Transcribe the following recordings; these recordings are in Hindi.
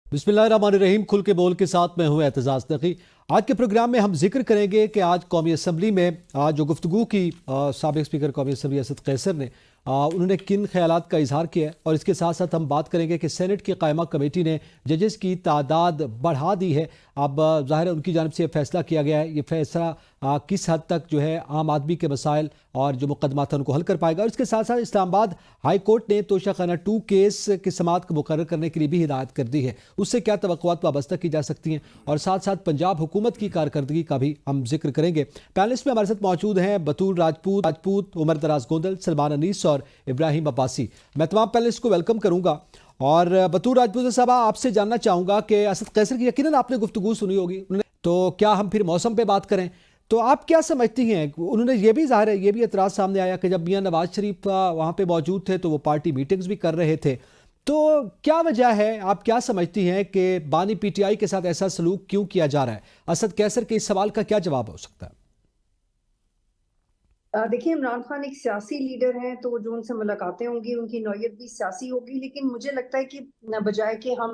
बिस्मिल्लाहिर्रहमानिर्रहीम। खुल के बोल के साथ मैं हूं एतजाज नकी। आज के प्रोग्राम में हम जिक्र करेंगे कि आज कौमी असम्बली में जो गुफ्तगू की साबिक स्पीकर कौमी असम्बली असद कैसर ने उन्होंने किन ख्यालात का इजहार किया है, और इसके साथ साथ हम बात करेंगे कि सेनेट की कायमा कमेटी ने जजेस की तादाद बढ़ा दी है। अब ज़ाहिर है उनकी जानब से फैसला किया गया है। ये फैसला किस हद तक जो है आम आदमी के मसाइल और जो मुकदमा था उनको हल कर पाएगा। और इसके साथ साथ इस्लामाबाद हाई कोर्ट ने तोशाखाना 2 केस की समाअत को मुकर्रर करने के लिए भी हिदायत कर दी है। उससे क्या तवक्कुआत वाबस्ता की जा सकती हैं, और साथ साथ पंजाब हुकूमत की कारकर्दगी का भी हम जिक्र करेंगे। पैनलिस्ट में हमारे साथ मौजूद हैं बतूल राजपूत, उमर दराज गोंदल, सलमान अनीस और इब्राहिम अब्बासी। मैं तमाम पैनलिस्ट को वेलकम करूंगा। और बतूल राजपूत साहब, आपसे जानना चाहूंगा कि असद कैसर की यकीनन आपने गुफ्तगू सुनी होगी, तो क्या हम फिर मौसम पे बात करें? तो आप क्या समझती हैं? उन्होंने ये भी ज़ाहिर है, ये भी एतराज़ सामने आया कि जब मियां नवाज शरीफ वहाँ पे मौजूद थे तो वो पार्टी मीटिंग्स भी कर रहे थे। तो क्या वजह है, आप क्या समझती हैं कि बानी पीटीआई के साथ ऐसा सलूक क्यों किया जा रहा है? असद कैसर के इस सवाल का क्या जवाब हो सकता है? देखिए, इमरान खान एक सियासी लीडर हैं, तो जो उनसे मुलाकातें होंगी उनकी नौयत भी सियासी होगी। लेकिन मुझे लगता है कि न बजाय कि हम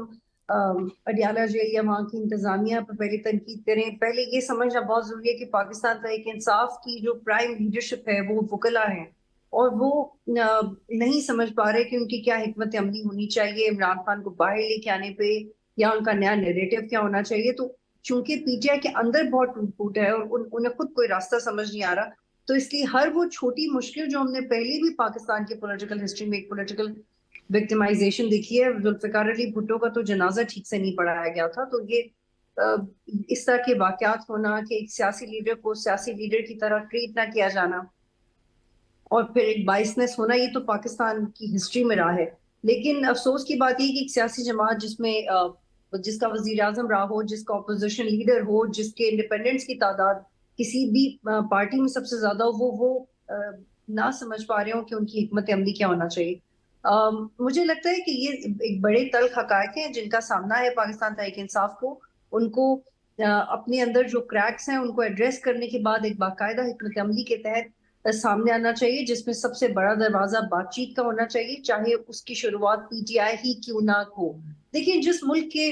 अडियाला जेल या वहाँ की इंतजामिया पर पहले तनकीद करें, पहले ये समझना बहुत जरूरी है कि पाकिस्तान तहरीक इंसाफ की जो प्राइम लीडरशिप है वो वकला है, और वो नहीं समझ पा रहे कि उनकी क्या हिकमत अमली होनी चाहिए इमरान खान को बाहर लेके आने पे, या उनका नया नैरेटिव क्या होना चाहिए। तो चूंकि पीटीआई के अंदर बहुत टूट फूट है और उन्हें खुद कोई रास्ता समझ नहीं आ रहा, तो इसलिए हर वो छोटी मुश्किल जो हमने पहले भी पाकिस्तान की पॉलिटिकल हिस्ट्री में एक पॉलिटिकल विक्टिमाइजेशन देखी है, जुल्फिकार अली भुट्टो का तो जनाजा ठीक से नहीं पढ़ाया गया था, तो ये इस तरह के वाकयात होना कि एक सियासी लीडर को सियासी लीडर की तरह ट्रीट ना किया जाना और फिर एक बाइसनेस होना, ये तो पाकिस्तान की हिस्ट्री में रहा है। लेकिन अफसोस की बात यह कि एक सियासी जमात जिसमें जिसका वजीर आजम रहा हो, जिसका अपोजिशन लीडर हो, जिसके इंडिपेंडेंट्स की तादाद किसी भी पार्टी में सबसे ज्यादा हो, वो ना समझ पा रहे हो कि उनकी हिकमत अमली क्या होना चाहिए। मुझे लगता है कि ये एक बड़े तल्ख हकायक हैं जिनका सामना है पाकिस्तान तहरीक इंसाफ को। उनको अपने अंदर जो क्रैक्स हैं उनको एड्रेस करने के बाद एक बाकायदा हिकमत अमली के तहत सामने आना चाहिए, जिसमें सबसे बड़ा दरवाजा बातचीत का होना चाहिए, चाहे उसकी शुरुआत पीटीआई ही क्यों ना हो। देखिए, जिस मुल्क के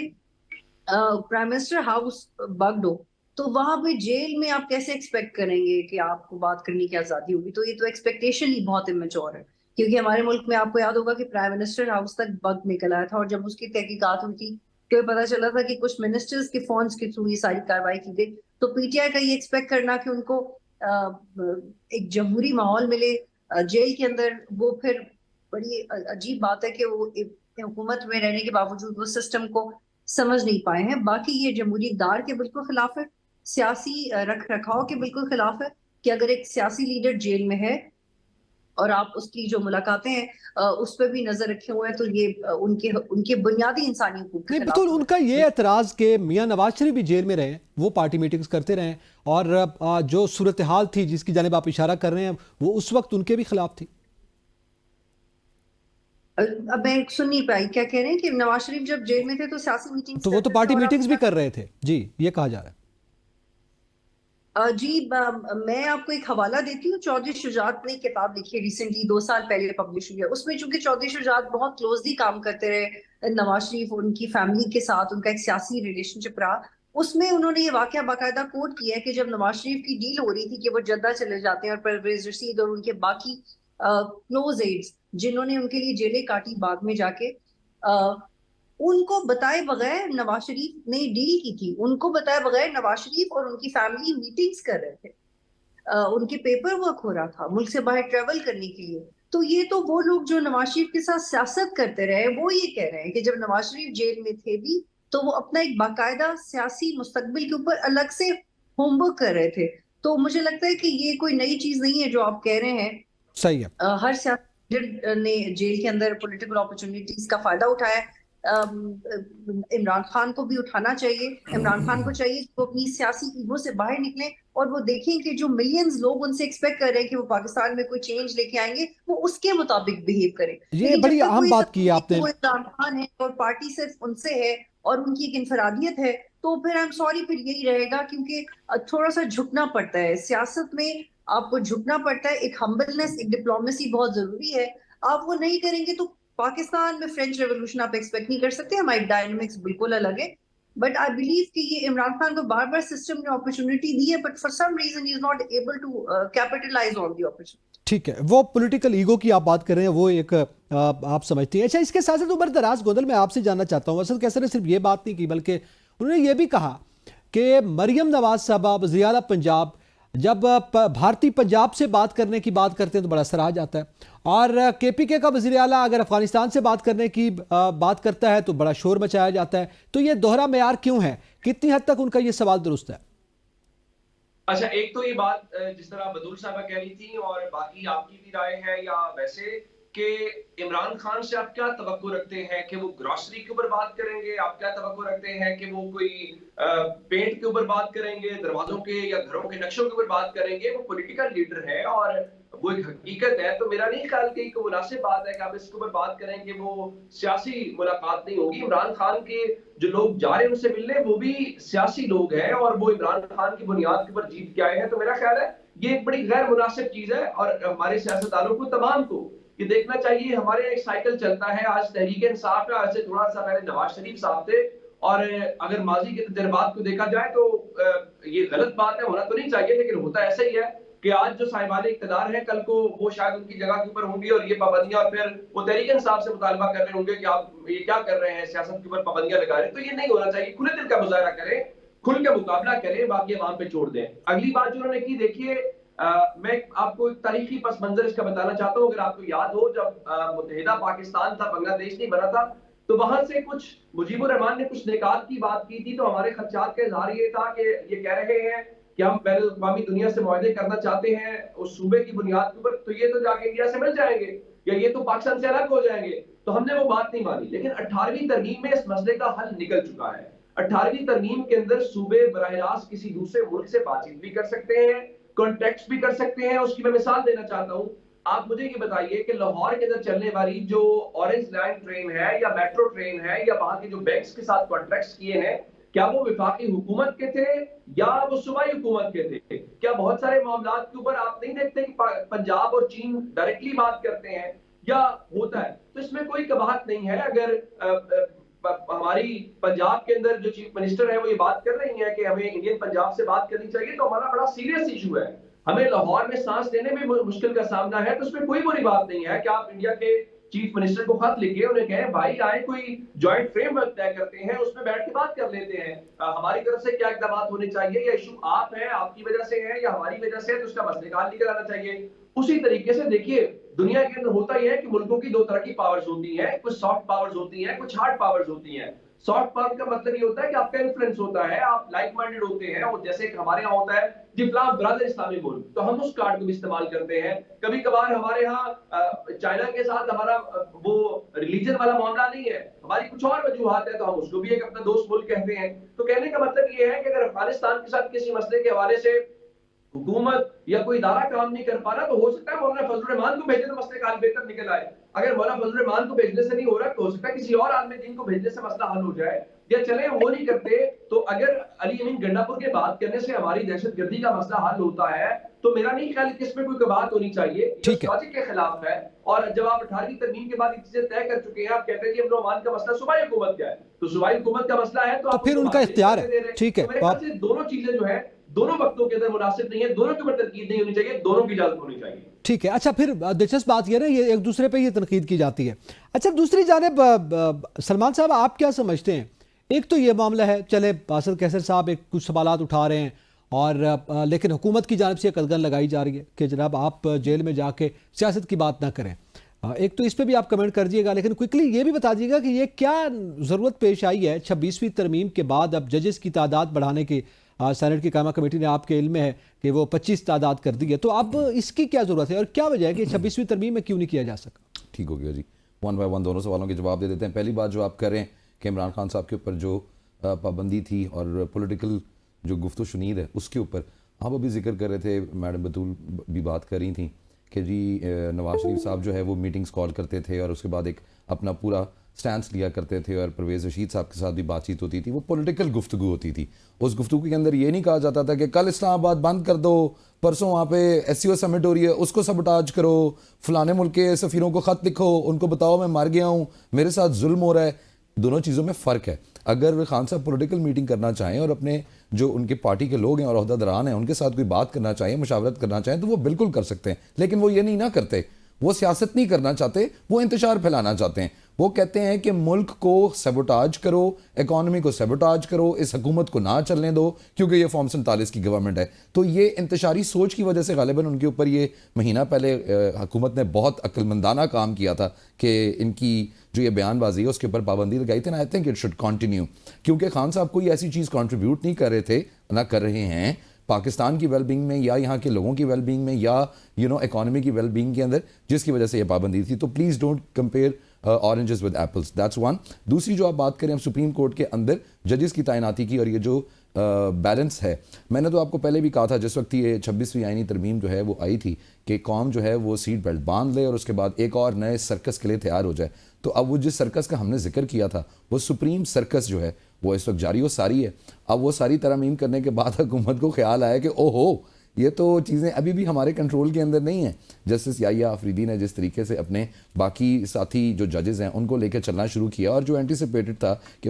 प्राइम मिनिस्टर हाउस बग्ड हो, तो वहां पे जेल में आप कैसे एक्सपेक्ट करेंगे कि आपको बात करने की आजादी होगी? तो ये तो एक्सपेक्टेशन ही बहुत इमेच्योर है, क्योंकि हमारे मुल्क में आपको याद होगा कि प्राइम मिनिस्टर हाउस तक बग निकल आया था, और जब उसकी तहकीकात हुई थी तो ये पता चला था कि कुछ मिनिस्टर्स के फोन के थ्रू ये सारी कार्रवाई की गई। तो पीटीआई का ये एक्सपेक्ट करना कि उनको एक जमहूरी माहौल मिले जेल के अंदर, वो फिर बड़ी अजीब बात है कि वो हुकूमत में रहने के बावजूद वो सिस्टम को समझ नहीं पाए हैं। बाकी ये जमहूरी इक़्तिदार के बिल्कुल खिलाफ है, सियासी रख रखाव के बिल्कुल खिलाफ है कि अगर एक सियासी लीडर जेल में है और आप उसकी जो मुलाकातें हैं उस पर भी नजर रखे हुए हैं, तो ये उनके उनके बुनियादी इंसानी हुकूक के नहीं खिलाफ बिल्कुल, है। उनका ये एतराज कि मियां नवाज शरीफ भी जेल में रहे, वो पार्टी मीटिंग्स करते रहे, और जो सूरत हाल थी जिसकी जानिब आप इशारा कर रहे हैं वो उस वक्त उनके भी खिलाफ थी। अब मैं सुन नहीं पाई, क्या कह रहे हैं कि नवाज शरीफ जब जेल में थे तो सियासी मीटिंग्स तो वो तो करते थे, पार्टी और आपको मीटिंग्स भी क्या? कर रहे थे जी, ये कहा जा रहा है। जी, मैं आपको एक हवाला देती हूँ। चौधरी शुजात ने एक किताब लिखी है, रिसेंटली 2 साल पहले पब्लिश हुई है। उसमें चूंकि चौधरी शुजात बहुत क्लोजली काम करते रहे नवाज शरीफ और उनकी फैमिली के साथ, उनका एक सियासी रिलेशनशिप रहा, उसमें उन्होंने ये वाकया बाकायदा कोट किया है कि जब नवाज शरीफ की डील हो रही थी कि वो जद्दा चले जाते हैं और परवेज रशीद और उनके बाकी क्लोज एड्स जिन्होंने उनके लिए जेलें काटी बाद में जाके, उनको बताए बगैर नवाज शरीफ ने डील की थी, उनको बताए बगैर नवाज शरीफ और उनकी फैमिली मीटिंग्स कर रहे थे। उनके पेपर वर्क हो रहा था मुल्क से बाहर ट्रेवल करने के लिए। तो ये तो वो लोग जो नवाज शरीफ के साथ सियासत करते रहे, वो ये कह रहे हैं कि जब नवाज शरीफ जेल में थे भी तो वो अपना एक बाकायदा सियासी मुस्तकबिल के ऊपर अलग से होमवर्क कर रहे थे। तो मुझे लगता है कि ये कोई नई चीज नहीं है जो आप कह रहे हैं। सही है। हर सियासी लीडर ने जेल के अंदर पॉलिटिकल अपॉर्चुनिटीज का फायदा उठाया है। इमरान खान को भी उठाना चाहिए। इमरान खान को चाहिए कि वो अपनी सियासी ईगो से बाहर निकले और वो देखें कि जो मिलियंस लोग उनसे एक्सपेक्ट कर रहे हैं कि वो पाकिस्तान में कोई चेंज लेके आएंगे, वो उसके मुताबिक बिहेव करें। ये लेकिन बड़ी जब तक वो अहम ये बात की है समझे कि आपने। वो इमरान खान है और पार्टी सिर्फ उनसे है और उनकी एक इनफरादियत है, तो फिर आई एम सॉरी, फिर यही रहेगा। क्योंकि थोड़ा सा झुकना पड़ता है सियासत में, आपको झुकना पड़ता है। एक हम्बलनेस, एक डिप्लोमेसी बहुत जरूरी है। आप वो नहीं करेंगे तो पाकिस्तान में फ्रेंच रेवोल्यूशन आप एक्सपेक्ट नहीं कर सकते, हमारी डायनामिक्स बिल्कुल अलग है। बट आई बिलीव कि ये इमरान खान को बार बार सिस्टम ने अपॉर्चुनिटी दी है, but for some reason he is not able to capitalise on the opportunity. ठीक है, वो पॉलिटिकल ईगो की आप बात कर रहे हैं, वो एक आप समझती हैं। अच्छा, इसके साथ साथ उमर दराज गोंदल मैं आपसे जानना चाहता हूँ, असल कैसर ने सिर्फ ये बात नहीं की बल्कि उन्होंने ये भी कहा कि मरियम नवाज साहबा वज़ीर आला पंजाब जब भारतीय पंजाब से बात करने की बात करते हैं तो बड़ा असर आ जाता है, और केपीके का वज़ीर आला अगर अफगानिस्तान से बात करने की बात करता है तो बड़ा शोर मचाया जाता है। तो ये दोहरा मेयार क्यों है? कितनी हद तक उनका ये सवाल दुरुस्त है? अच्छा, एक तो ये बात जिस तरह बदूल साहबा कह रही थी और बाकी आपकी भी राय है या वैसे कि इमरान खान से आप क्या तवक्को रखते हैं कि वो ग्रॉसरी के ऊपर बात करेंगे, आप क्या तवक्को रखते हैं कि वो कोई पेंट के ऊपर बात करेंगे, दरवाजों के या घरों के नक्शों के ऊपर बात करेंगे? वो पॉलिटिकल लीडर है और वो एक हकीकत है। तो मेरा नहीं ख्याल कि एक मुनासिब बात है कि आप इसके ऊपर बात करें कि वो सियासी मुलाकात नहीं होगी। इमरान खान के जो लोग जा रहे हैं उनसे मिलने, वो भी सियासी लोग हैं और वो इमरान खान की बुनियाद के ऊपर जीत के आए हैं। तो मेरा ख्याल है ये एक बड़ी गैर मुनासिब चीज है और हमारे सियासतदानों को तमाम को ये देखना चाहिए। हमारे एक साइकिल चलता है, आज तहरीक इंसाफ है, आज से थोड़ा सा पहले नवाज शरीफ साहब थे, और अगर माजी के तजर्बात को देखा जाए तो ये गलत बात है, होना तो नहीं चाहिए, लेकिन होता ऐसा ही है कि आज जो साहिबान इक़्तिदार है, कल को वो शायद उनकी जगह के ऊपर होंगे और ये पाबंदियां, और फिर वो तहरीक इंसाफ से मुतालबा कर रहे होंगे कि आप ये क्या कर रहे हैं, सियासत के ऊपर पाबंदियां लगा रहे हैं। तो ये नहीं होना चाहिए। खुले दिल का मुजाहरा करें, खुल के मुकाबला करें, बाकी अवाम पे छोड़ दें। अगली बात जो उन्होंने की, देखिए मैं आपको एक तारीखी पस मंजर इसका बताना चाहता हूँ। अगर आपको याद हो, जब मुत्तहिदा पाकिस्तान था, बांग्लादेश नहीं बना था, तो वहां से कुछ मुजीबुर रहमान ने कुछ निकात की बात की थी। तो हमारे खदशात का इजहार ये था कि ये कह रहे हैं कि हम बैनुल अक़वामी दुनिया से मुआहदे करना चाहते हैं उस सूबे की बुनियाद के ऊपर, तो ये तो जाके इंडिया से मिल जाएंगे या ये तो पाकिस्तान से अलग हो जाएंगे। तो हमने वो बात नहीं मानी। लेकिन 18वीं तरमीम में इस मसले का हल निकल चुका है। 18वीं तरमीम के अंदर सूबे बराह रास्त किसी दूसरे मुल्क से बातचीत भी कर सकते हैं, कॉन्टेक्ट भी कर सकते हैं। उसकी मैं मिसाल देना चाहता हूं। आप मुझे ये बताइए कि लाहौर के अंदर चलने वाली जो ऑरेंज लाइन ट्रेन है या मेट्रो ट्रेन है या वहां के जो बैंक्स के साथ कॉन्ट्रैक्ट्स किए हैं, क्या वो विफाकी हुकूमत के थे या वो सूबाई हुकूमत के थे? क्या बहुत सारे मामलात के ऊपर आप नहीं देखते कि पंजाब और चीन डायरेक्टली बात करते हैं या होता है? तो इसमें कोई कबाहत नहीं है। अगर हमारी पंजाब के अंदर जो चीफ मिनिस्टर है वो ये बात कर रही है कि हमें इंडियन पंजाब से बात करनी चाहिए, तो हमारा बड़ा सीरियस इशू है। हमें लाहौर में सांस लेने में मुश्किल का सामना है, तो उसमें कोई बुरी बात नहीं है कि आप इंडिया के चीफ मिनिस्टर को खत लिखे, उन्हें कहें भाई आए कोई जॉइंट फ्रेमवर्क तय करते हैं, उसमें बैठ के बात कर लेते हैं। हमारी तरफ से क्या इकदाम होने चाहिए, या इशू आप है, आपकी वजह से है या हमारी वजह से है, तो उसका मसले का हल निकल आना चाहिए। उसी तरीके से देखिए, दुनिया के अंदर होता ही है कि मुल्कों की दो तरह की पावर्स होती हैं, कुछ सॉफ्ट पावर्स होती हैं, कुछ हार्ड पावर्स होती हैं। सॉफ्ट पावर का मतलब ये होता है कि आपका इन्फ्लुएंस होता है, आप लाइक माइंडेड होते हैं, और जैसे हमारे यहाँ होता है जी फलां ब्रदर इस्लामी मुल्क, तो हम उस कार्ड को भी इस्तेमाल करते हैं। कभी कभार हमारे यहाँ चाइना के साथ हमारा वो रिलीजन वाला मामला नहीं है, हमारी कुछ और वजूहात है, तो हम उसको भी एक अपना दोस्त मुल्क कहते हैं। तो कहने का मतलब ये है कि अगर अफगानिस्तान के साथ किसी मसले के हवाले से हुकूमत या कोई इदारा काम नहीं कर पा रहा, तो हो सकता है मौलाना फजलुर रहमान को भेजे तो मसले का हल बेहतर निकल आए। अगर मौलाना फजलुर रहमान को भेजने से नहीं हो रहा, तो हो सकता है किसी और आदमी दिन को भेजने से मसला हल हो जाए। या चले वो नहीं करते, तो अगर अली अमीन गंडापुर के बात करने से हमारी दहशतगर्दी का मसला हल होता है, तो मेरा नहीं ख्याल कि इसमें कोई बात होनी चाहिए। ये लॉजिक के खिलाफ है। और जब आप 18वीं तरमीम के बाद ये चीजें तय कर चुके हैं, आप कहते हैं कि अमन अमान का मसला सूबाई हुकूमत का है, तो सूबाई हुकूमत का मसला है तो फिर उनका इख्तियार है। ठीक है, मेरे ख्याल से दोनों चीजें जो है दोनों वक्तों के अंदर मुनासिब नहीं है, दोनों के ऊपर तनकीद नहीं होनी चाहिए, दोनों की इजाजत होनी चाहिए। ठीक है। अच्छा, फिर दिलचस्प बात यह है, ये एक दूसरे पे ये तनकीद की जाती है। अच्छा, दूसरी जानिब सलमान साहब, आप क्या समझते हैं? एक तो ये मामला है, चले बासत कैसर साहब एक कुछ सवालात उठा रहे हैं, और लेकिन हुकूमत की जानिब से कलगन लगाई जा रही है कि जनाब आप जेल में जाके सियासत की बात ना करें। एक तो इस पे भी आप कमेंट कर दीजिएगा, लेकिन क्विकली ये भी बता दीजिएगा कि ये क्या ज़रूरत पेश आई है 26वीं तरमीम के बाद? अब जजेस की तादाद बढ़ाने की सेनेट की कायमा कमेटी ने, आपके इल्म में है कि वो 25 तादाद कर दी है, तो अब इसकी क्या ज़रूरत है और क्या वजह है कि 26वीं तरमीम में क्यों नहीं किया जा सका? ठीक हो गया जी, वन बाय वन दोनों सवालों के जवाब दे देते हैं। पहली बात जो आप कर रहे हैं कि इमरान खान साहब के ऊपर जो पाबंदी थी और पॉलिटिकल जो गुफ्तु शुनीद है उसके ऊपर आप अभी जिक्र कर रहे थे, मैडम बतूल भी बात कर रही थी कि जी नवाज शरीफ साहब जो है वो मीटिंग्स कॉल करते थे और उसके बाद एक अपना पूरा स्टैंड लिया करते थे और परवेज़ रशीद साहब के साथ भी बातचीत होती थी, वो पॉलिटिकल गुफ्तगू होती थी। उस गुफ्तगू के अंदर ये नहीं कहा जाता था कि कल इस्लामाबाद बंद कर दो, परसों वहाँ पे SCO समिट हो रही है उसको सबटाज करो, फलाने मुल्क के सफ़ीरों को ख़त लिखो, उनको बताओ मैं मर गया हूँ, मेरे साथ जुल्म हो रहा है। दोनों चीज़ों में फ़र्क है। अगर खान साहब पॉलिटिकल मीटिंग करना चाहें और अपने जो उनके पार्टी के लोग हैं और ओहदेदारान हैं उनके साथ कोई बात करना चाहें, मुशावरत करना चाहें, तो वो बिल्कुल कर सकते हैं। लेकिन वो ये नहीं ना करते, वो सियासत नहीं करना चाहते, वो इंतशार फैलाना चाहते हैं। वो कहते हैं कि मुल्क को सबोटाज करो, इकॉनमी को सबोटाज करो, इस हुकूमत को ना चलने दो क्योंकि ये फॉर्म 47 की गवर्नमेंट है। तो ये इंतशारी सोच की वजह से गालिबन उनके ऊपर ये महीना पहले हुकूमत ने बहुत अक्लमंदाना काम किया था कि इनकी जो ये बयानबाजी है उसके ऊपर पाबंदी लगाई थी। I think it should continue, क्योंकि खान साहब कोई ऐसी चीज़ कंट्रीब्यूट नहीं कर रहे थे, ना कर रहे हैं पाकिस्तान की वेलबींग में या यहाँ के लोगों की वेलबींग में या इकॉनमी की वेलबींग के अंदर, जिसकी वजह से ये पाबंदी थी। तो please don't compare oranges with apples, that's one. दूसरी जो आप बात करें हम सुप्रीम कोर्ट के अंदर जजेस की तैनाती की और ये जो बैलेंस है, मैंने तो आपको पहले भी कहा था जिस वक्त ये 26वीं आईनी तरमीम जो है वो आई थी कि कौम जो है वो सीट बेल्ट बांध ले और उसके बाद एक और नए सर्कस के लिए तैयार हो जाए। तो अब वो जिस सर्कस का हमने जिक्र किया था वो सुप्रीम सर्कस जो है वो इस वक्त जारी व सारी है। अब वो सारी तरमीम करने के बाद हुकूमत को ख्याल आया कि ओहो ये तो चीज़ें अभी भी हमारे कंट्रोल के अंदर नहीं है। जस्टिस याहिया आफरीदी ने जिस तरीके से अपने बाकी साथी जो जजेस हैं उनको लेकर चलना शुरू किया और जो एंटीसिपेटेड था कि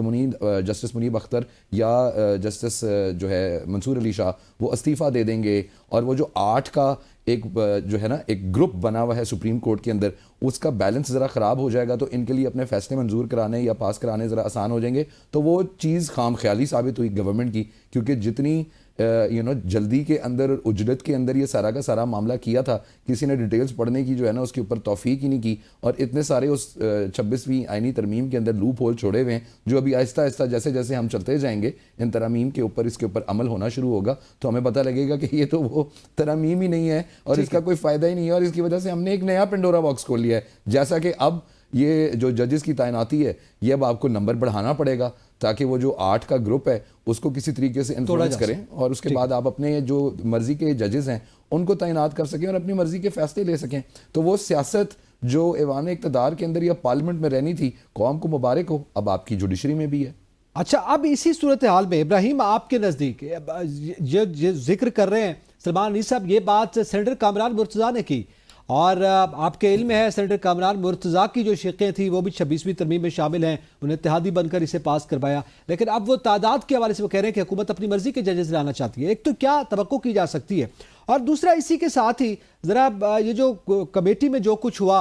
जस्टिस मुनीब अख्तर या जस्टिस जो है मंसूर अली शाह वो इस्तीफ़ा दे देंगे और वो जो 8 का एक जो है ना एक ग्रुप बना हुआ है सुप्रीम कोर्ट के अंदर, उसका बैलेंस ज़रा ख़राब हो जाएगा तो इनके लिए अपने फैसले मंजूर कराने या पास कराने ज़रा आसान हो जाएंगे। तो वो चीज़ खाम ख्याली साबित हुई गवर्नमेंट की, क्योंकि जितनी जल्दी के अंदर उजरत के अंदर ये सारा का सारा मामला किया था, किसी ने डिटेल्स पढ़ने की जो है ना उसके ऊपर तौफीक ही नहीं की और इतने सारे उस 26वीं आईनी तरमीम के अंदर लूप होल छोड़े हुए हैं जो अभी आहिस्ता आहिस्ता जैसे जैसे हम चलते जाएंगे इन तरमीम के ऊपर इसके ऊपर अमल होना शुरू होगा तो हमें पता लगेगा कि ये तो वो तरमीम ही नहीं है और इसका कोई फ़ायदा ही नहीं है और इसकी वजह से हमने एक नया पेंडोरा बॉक्स खोल लिया है। जैसा कि अब ये जो जजेस की तैनाती है ये अब आपको नंबर बढ़ाना पड़ेगा ताकि वो जो 8 का ग्रुप है उसको किसी तरीके से इन्फ्लुएंस करें और उसके बाद आप अपने जो मर्जी के जजेस हैं उनको तैनात कर सकें और अपनी मर्जी के फैसले ले सकें। तो वो सियासत जो ऐवान इक़्तिदार के अंदर या पार्लियामेंट में रहनी थी, कौम को मुबारक हो, अब आपकी जुडिशरी में भी है। अच्छा, अब इसी सूरत हाल में इब्राहिम आपके नज़दीक ये जिक्र कर रहे हैं सलमान अली साहब, ये बात सेनेटर कामरान मुर्तज़ा ने की और आपके इल्म है सेनेटर कामरान मुर्तज़ा की जो शिक़ें थी वो भी 26वीं तरमीम में शामिल हैं, उन्हें इत्तेहादी बनकर इसे पास करवाया। लेकिन अब वो तादाद के हवाले से वो कह रहे हैं कि हुकूमत अपनी मर्जी के जजेस लाना चाहती है। एक तो क्या तवक्को की जा सकती है और दूसरा इसी के साथ ही ज़रा ये जो कमेटी में जो कुछ हुआ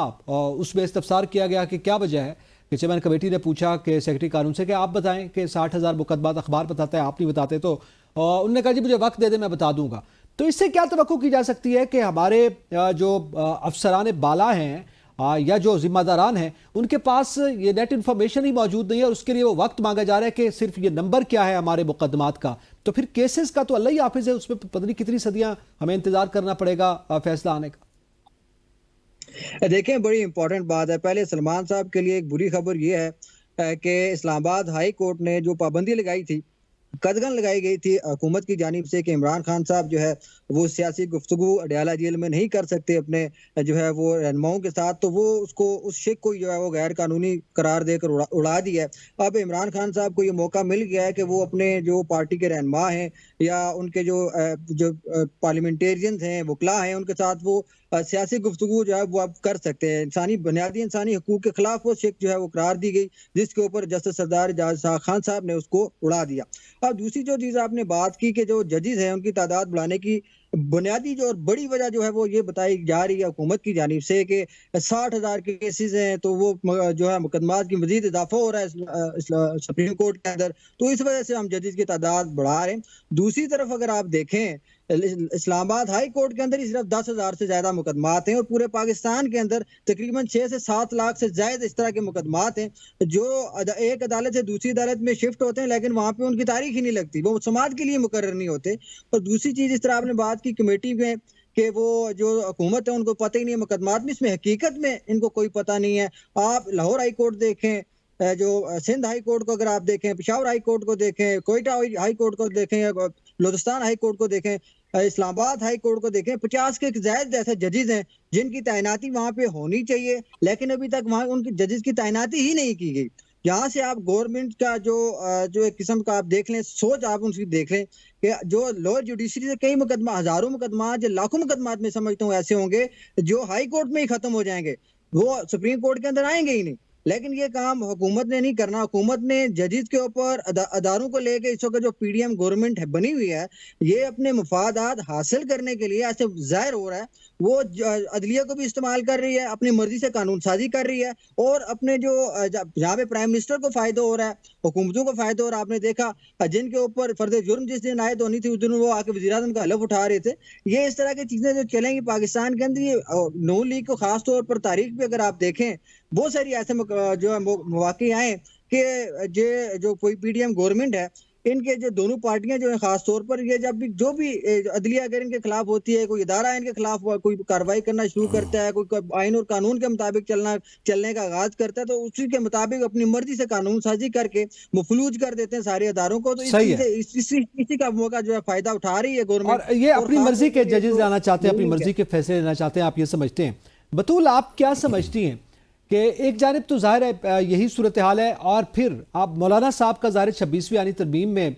उसमें इस्तफसार किया गया कि क्या वजह है कि चेयरमैन कमेटी ने पूछा कि सेक्रेटरी कानून से कि आप बताएं कि 60,000 मुकदमात अखबार बताता है, आप नहीं बताते, तो उन्होंने कहा जी मुझे वक्त दे दे मैं बता दूंगा। तो इससे क्या तवक्को की जा सकती है कि हमारे जो अफसरान बाला हैं या जो जिम्मेदारान हैं उनके पास ये नेट इन्फॉर्मेशन ही मौजूद नहीं है और उसके लिए वो वक्त मांगा जा रहा है कि सिर्फ ये नंबर क्या है हमारे मुकदमात का, तो फिर केसेस का तो अल्लाह ही हाफिज है, उसमें पता नहीं कितनी सदियां हमें इंतजार करना पड़ेगा फैसला आने का। देखें, बड़ी इंपॉर्टेंट बात है। पहले सलमान साहब के लिए एक बुरी खबर ये है कि इस्लामाबाद हाई कोर्ट ने जो पाबंदी लगाई थी, कदगन लगाई गई थी हुकूमत की जानिब से कि इमरान खान साहब जो है वो सियासी गुफ्तगू अडयाला जेल में नहीं कर सकते अपने जो है वो रहनुमाओं के साथ, तो वो उसको उस शिक को जो है वो गैर कानूनी करार देकर उड़ा दिया है। अब इमरान खान साहब को ये मौका मिल गया है कि वो अपने जो पार्टी के रहनुमा हैं या उनके जो पार्लियामेंटेरियंस हैं, वकला हैं, उनके साथ वो सियासी गुफ्तगू जो है वो आप कर सकते हैं। बुनियादी इंसानी हकूक के खिलाफ वो शिक जो है वो करार दी गई, जिसके ऊपर जस्टिस सरदार एजाज खान साहब ने उसको उड़ा दिया। अब दूसरी जो चीज़ आपने बात की कि जो जजेस हैं उनकी तादाद बढ़ाने की बुनियादी जो और बड़ी वजह जो है वो ये बताई जा रही है हुकूमत की जानिब से कि 60,000 केसेस हैं तो वो जो है मुकदमात की मजीद इजाफा हो रहा है सुप्रीम कोर्ट के अंदर, तो इस वजह से हम जजेस की तादाद बढ़ा रहे हैं। दूसरी तरफ अगर आप देखें इस्लामाबाद हाई कोर्ट के अंदर ही सिर्फ 10,000 से ज्यादा मुकदमात हैं और पूरे पाकिस्तान के अंदर तकरीबन 6 से 7 लाख से ज्यादा इस तरह के मुकदमात हैं जो एक अदालत से दूसरी अदालत में शिफ्ट होते हैं लेकिन वहां पे उनकी तारीख ही नहीं लगती, वो समाअत के लिए मुकर्रर नहीं होते। और दूसरी चीज, इस तरह आपने बात की कमेटी में कि वो जो हुकूमत है उनको पता ही नहीं है मुकदमात में, इसमें हकीकत में इनको कोई पता नहीं है। आप लाहौर हाई कोर्ट देखें, जो सिंध हाई कोर्ट को अगर आप देखें, पेशावर हाई कोर्ट को देखें, कोयटा हाई कोर्ट को देखें, या बलूचिस्तान हाई कोर्ट को देखें, इस्लामाबाद हाई कोर्ट को देखें, 50 के ज्यादा ऐसे जजेस हैं जिनकी तैनाती वहां पे होनी चाहिए, लेकिन अभी तक वहां उनकी जजेस की तैनाती ही नहीं की गई। यहाँ से आप गवर्नमेंट का जो एक किस्म का आप देख लें, सोच आप उनकी देख लें कि जो लोअर जुडिशरी से कई मुकदमा, हजारों मुकदमा, जो लाखों मुकदमा में समझता हूँ ऐसे होंगे जो हाई कोर्ट में ही खत्म हो जाएंगे, वो सुप्रीम कोर्ट के अंदर आएंगे ही नहीं। लेकिन ये काम हुकूमत ने नहीं करना। हुकूमत ने जजेस के ऊपर अदारों को लेके इस वक्त जो पीडीएम गवर्नमेंट है बनी हुई है, ये अपने मफादात हासिल करने के लिए ऐसे जाहिर हो रहा है वो अदलिया को भी इस्तेमाल कर रही है, अपनी मर्जी से कानून साजी कर रही है, और अपने जो जहाँ पे प्राइम मिनिस्टर को फायदा हो रहा है, हुकूमतों को फायदा हो रहा है। आपने देखा जिनके ऊपर फर्द जुर्म जिस दिन आयद होनी थी उस दिन वो आके वज़ीर आज़म का हलफ उठा रहे थे। ये इस तरह की चीजें जो चलेंगी पाकिस्तान के अंदर, ये नून लीग को खास तौर पर तारीख पे अगर आप देखें, बहुत सारी ऐसे जो है मौके आए कि जो कोई पीडीएम गवर्नमेंट है, इनके जो दोनों पार्टियां जो है खास तौर पर, ये जब भी जो भी अदलिया अगर इनके खिलाफ होती है, कोई इदारा इनके खिलाफ कोई कार्रवाई करना शुरू करता है, कोई आइन और कानून के मुताबिक चलने का आगाज करता है, तो उसी के मुताबिक अपनी मर्जी से कानून साजी करके मफलूज कर देते हैं सारे इदारों को। तो इसी का मौका जो है फायदा उठा रही है गवर्नमेंट, और ये अपनी मर्जी के जजेस लाना चाहते हैं, अपनी मर्जी के फैसले लेना चाहते हैं, आप ये समझते हैं। बतूल, आप क्या समझती हैं कि एक जानिब तो जाहिर है यही सूरत हाल है, और फिर आप मौलाना साहब का ज़ाहिर 26वीं आईनी तरमीम में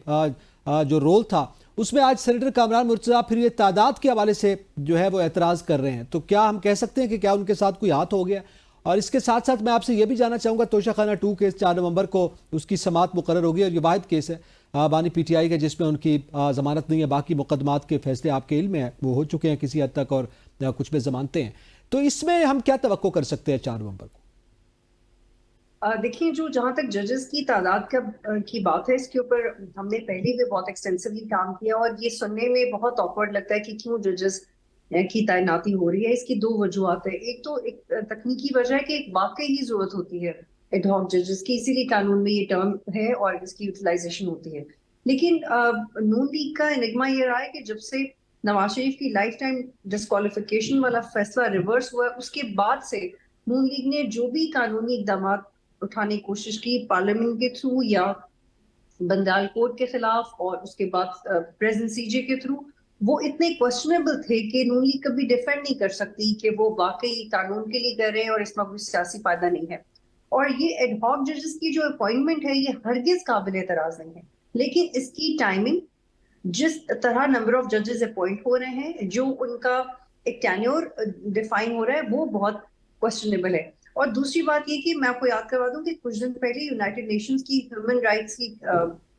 जो रोल था उसमें आज सेनेटर कामरान मुर्तज़ा फिर ये तादाद के हवाले से जो है वो एतराज़ कर रहे हैं, तो क्या हम कह सकते हैं कि क्या उनके साथ कोई हाथ हो गया? और इसके साथ साथ मैं आपसे ये भी जानना चाहूँगा, तोशाखाना 2 केस 4 नवंबर को उसकी समाअत मुकर्रर होगी, और ये वाहिद केस है बानी PTI का जिसमें उनकी ज़मानत नहीं है, बाकी मुकदमात के फैसले आपके इल्म में है, वो हो चुके हैं किसी हद तक, और कुछ में ज़मानतें हैं। तो इसमें हम क्या तवक्को कर सकते हैं 4 नवंबर को? देखिए, जो जहाँ तक जजेस की तादाद की बात है, इसके ऊपर हमने पहले भी बहुत एक्सटेंसिवली काम किया, और ये सुनने में बहुत ऑकवर्ड लगता है कि क्यों जजेस की तैनाती हो रही है। इसकी 2 वजूहत है। एक तो एक तकनीकी वजह है कि एक वाकई ही जरूरत होती है एडहॉक जजेस की, इसीलिए कानून में ये टर्म है और इसकी यूटिलाइजेशन होती है। लेकिन नून लीग का एनिग्मा ये रहा है कि जब से नवाज शरीफ की लाइफ टाइम डिस्क्वालिफिकेशन वाला फैसला रिवर्स हुआ, उसके बाद से नून लीग ने जो भी कानूनी इकदाम उठाने की कोशिश की, पार्लियामेंट के थ्रू या बंगाल कोर्ट के खिलाफ और उसके बाद प्रेसिडेंट CJ के थ्रू, वो इतने क्वेश्चनेबल थे कि नून लीग कभी डिफेंड नहीं कर सकती कि वो वाकई कानून के लिए कर रहे हैं और इसमें कोई सियासी फायदा नहीं है। और ये एडहॉक जजेस की जो अपॉइंटमेंट है, ये हरगिज काबिल एतराज नहीं है, लेकिन इसकी टाइमिंग, जिस तरह नंबर ऑफ जजेस अपॉइंट हो रहे हैं, जो उनका एक टेन्योर डिफाइन हो रहा है, वो बहुत क्वेश्चनेबल है। और दूसरी बात ये कि मैं आपको याद करवा दूं कि कुछ दिन पहले यूनाइटेड नेशंस की ह्यूमन राइट्स की